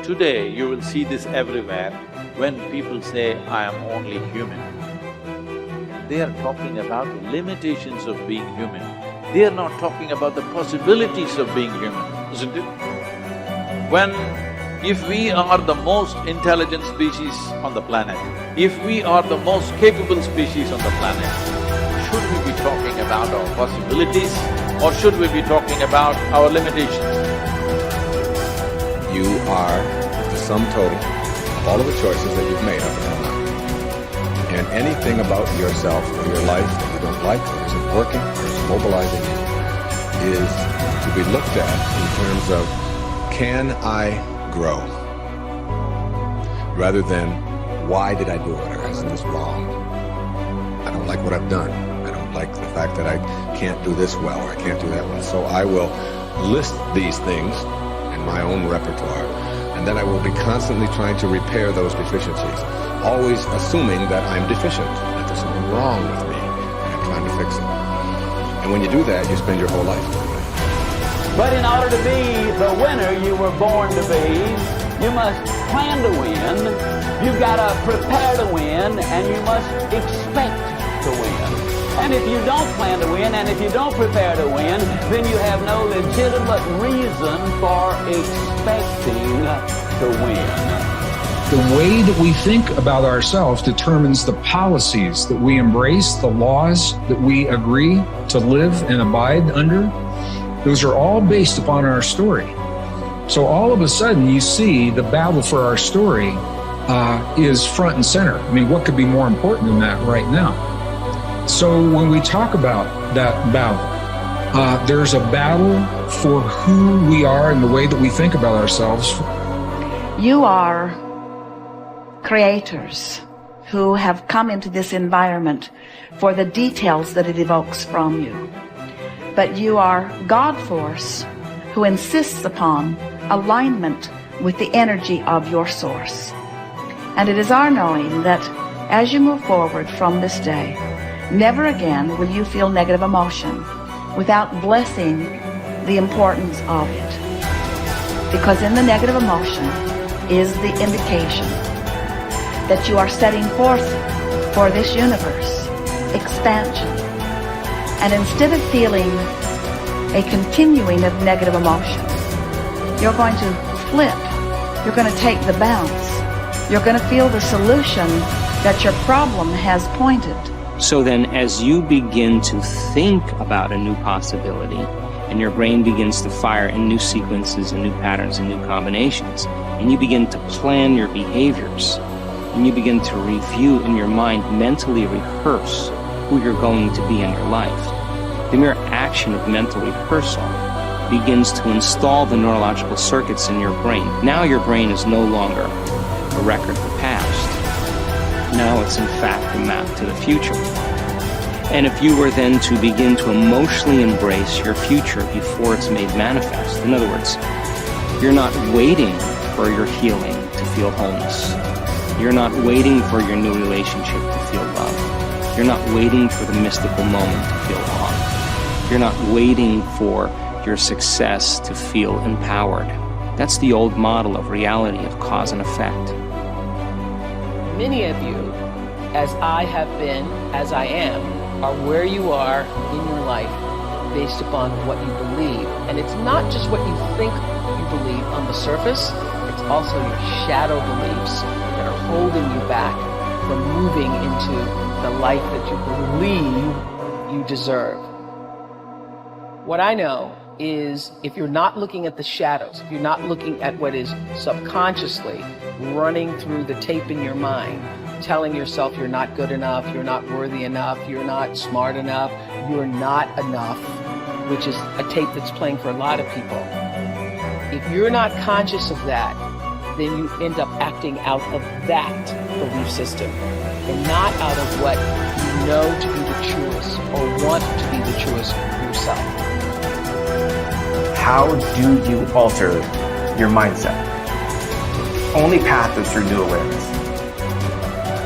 Today, you will see this everywhere when people say, I am only human. They are talking about the limitations of being human. They are not talking about the possibilities of being human, isn't it? If we are the most intelligent species on the planet, if we are the most capable species on the planet, should we be talking about our possibilities or should we be talking about our limitations? You are the sum total of all of the choices that you've made up until now. And anything about yourself or your life that you don't like, or isn't working, or is mobilizing you, is to be looked at in terms of, can I grow? Rather than, why did I do it, or isn't this wrong? I don't like what I've done. I don't like the fact that I can't do this well, or I can't do that well. So I will list these things my own repertoire, and then I will be constantly trying to repair those deficiencies, always assuming that I'm deficient, that there's something wrong with me, and I'm trying to fix it. And when you do that, you spend your whole life doing it. But in order to be the winner you were born to be, you must plan to win, you've got to prepare to win, and you must expect to win. And if you don't plan to win, and if you don't prepare to win, then you have no legitimate reason for expecting to win. The way that we think about ourselves determines the policies that we embrace, the laws that we agree to live and abide under. Those are all based upon our story. So all of a sudden you see the battle for our story is front and center. I mean, what could be more important than that right now? So when we talk about that battle, there's a battle for who we are and the way that we think about ourselves. You are creators who have come into this environment for the details that it evokes from you. But you are God force who insists upon alignment with the energy of your source. And it is our knowing that as you move forward from this day, never again will you feel negative emotion without blessing the importance of it. Because in the negative emotion is the indication that you are setting forth for this universe expansion. And instead of feeling a continuing of negative emotion, you're going to flip. You're going to take the bounce. You're going to feel the solution that your problem has pointed. So then as you begin to think about a new possibility and your brain begins to fire in new sequences and new patterns and new combinations, and you begin to plan your behaviors, and you begin to review in your mind, mentally rehearse who you're going to be in your life, the mere action of mental rehearsal begins to install the neurological circuits in your brain. Now your brain is no longer a record of the past. Now it's in fact a map to the future. And if you were then to begin to emotionally embrace your future before it's made manifest, in other words, you're not waiting for your healing to feel wholeness. You're not waiting for your new relationship to feel love. You're not waiting for the mystical moment to feel awe. You're not waiting for your success to feel empowered. That's the old model of reality, of cause and effect. Many of you, as I have been, as I am, are where you are in your life based upon what you believe. And it's not just what you think you believe on the surface, it's also your shadow beliefs that are holding you back from moving into the life that you believe you deserve. What I know is if you're not looking at the shadows, if you're not looking at what is subconsciously running through the tape in your mind, telling yourself you're not good enough, you're not worthy enough, you're not smart enough, you're not enough, which is a tape that's playing for a lot of people. If you're not conscious of that, then you end up acting out of that belief system and not out of what you know to be the truest or want to be the truest for yourself. How do you alter your mindset? Only path is through new awareness.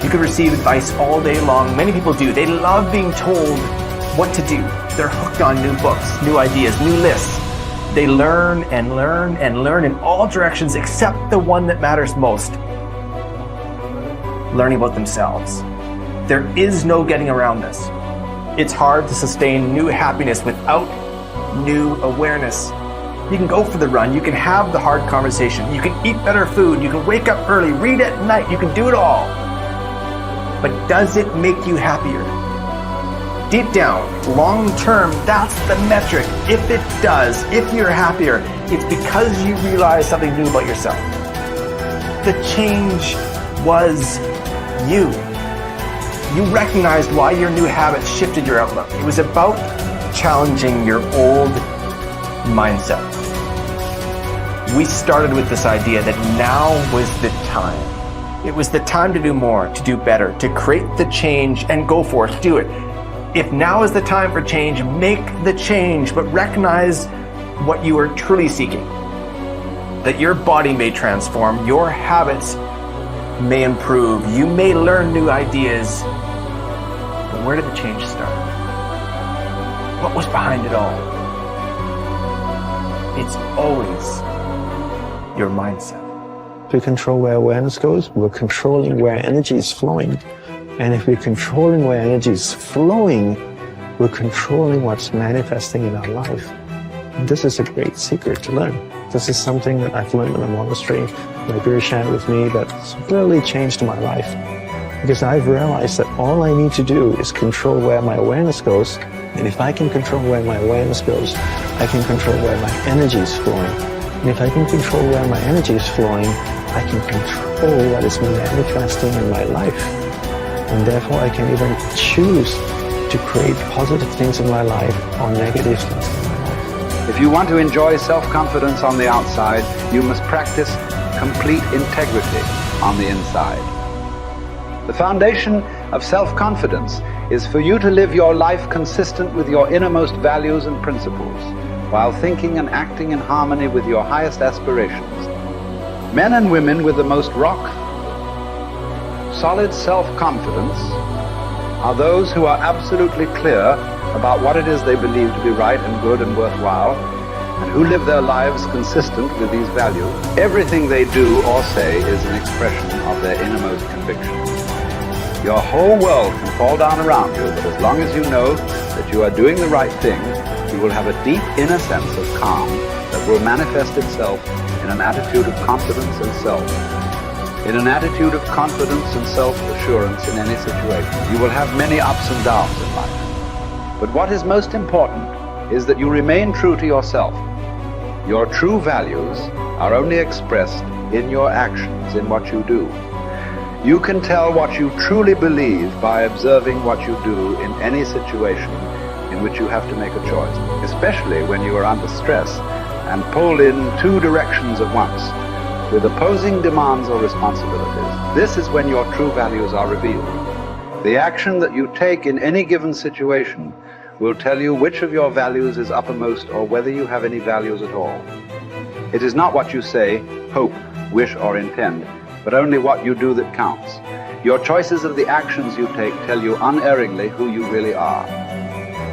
You can receive advice all day long. Many people do. They love being told what to do. They're hooked on new books, new ideas, new lists. They learn and learn and learn in all directions except the one that matters most. Learning about themselves. There is no getting around this. It's hard to sustain new happiness without new awareness. You can go for the run, you can have the hard conversation, you can eat better food, you can wake up early, read at night, you can do it all. But does it make you happier? Deep down, long term, that's the metric. If it does, if you're happier, it's because you realize something new about yourself. The change was you. You recognized why your new habits shifted your outlook. It was about challenging your old mindset. We started with this idea that now was the time. It was the time to do more, to do better, to create the change and go for it, do it. If now is the time for change, make the change, but recognize what you are truly seeking. That your body may transform, your habits may improve, you may learn new ideas, but where did the change start? What was behind it all? It's always your mindset. If we control where awareness goes, we're controlling where energy is flowing. And if we're controlling where energy is flowing, we're controlling what's manifesting in our life. This is a great secret to learn. This is something that I've learned in the monastery. My guru shared with me that's really changed my life. Because I've realized that all I need to do is control where my awareness goes. And if I can control where my awareness goes, I can control where my energy is flowing. And if I can control where my energy is flowing, I can control what is manifesting in my life. And therefore I can even choose to create positive things in my life or negative things in my life. If you want to enjoy self-confidence on the outside, you must practice complete integrity on the inside. The foundation of self-confidence is for you to live your life consistent with your innermost values and principles, while thinking and acting in harmony with your highest aspirations. Men and women with the most solid self-confidence are those who are absolutely clear about what it is they believe to be right and good and worthwhile, and who live their lives consistent with these values. Everything they do or say is an expression of their innermost convictions. Your whole world can fall down around you, but as long as you know that you are doing the right thing, you will have a deep inner sense of calm that will manifest itself in an attitude of confidence and self. In an attitude of confidence and self-assurance in any situation. You will have many ups and downs in life. But what is most important is that you remain true to yourself. Your true values are only expressed in your actions, in what you do. You can tell what you truly believe by observing what you do in any situation in which you have to make a choice, especially when you are under stress and pulled in two directions at once, with opposing demands or responsibilities. This is when your true values are revealed. The action that you take in any given situation will tell you which of your values is uppermost or whether you have any values at all. It is not what you say, hope, wish, or intend, but only what you do that counts. Your choices of the actions you take tell you unerringly who you really are.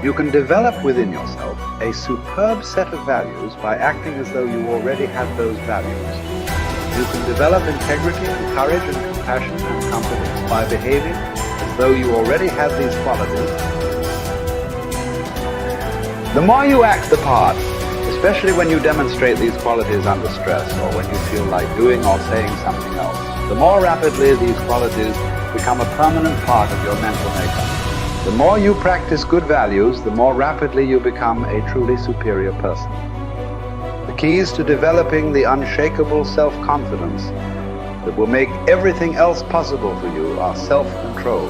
You can develop within yourself a superb set of values by acting as though you already had those values. You can develop integrity and courage and compassion and confidence by behaving as though you already had these qualities. The more you act the part, especially when you demonstrate these qualities under stress or when you feel like doing or saying something else, the more rapidly these qualities become a permanent part of your mental makeup. The more you practice good values, the more rapidly you become a truly superior person. The keys to developing the unshakable self-confidence that will make everything else possible for you are self-control,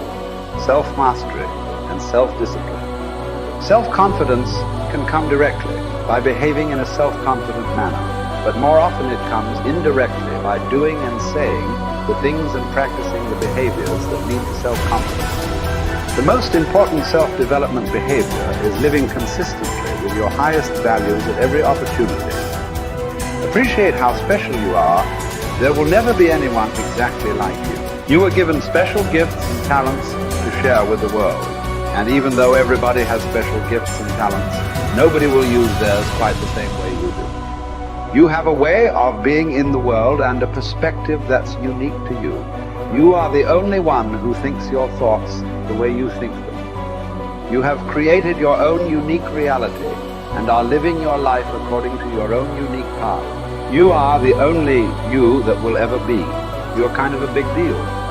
self-mastery, and self-discipline. Self-confidence can come directly by behaving in a self-confident manner, but more often it comes indirectly by doing and saying the things and practicing the behaviors that lead to self-confidence. The most important self-development behavior is living consistently with your highest values at every opportunity. Appreciate how special you are. There will never be anyone exactly like you. You are given special gifts and talents to share with the world. And even though everybody has special gifts and talents, nobody will use theirs quite the same way you do. You have a way of being in the world and a perspective that's unique to you. You are the only one who thinks your thoughts the way you think them. You have created your own unique reality and are living your life according to your own unique path. You are the only you that will ever be. You're kind of a big deal.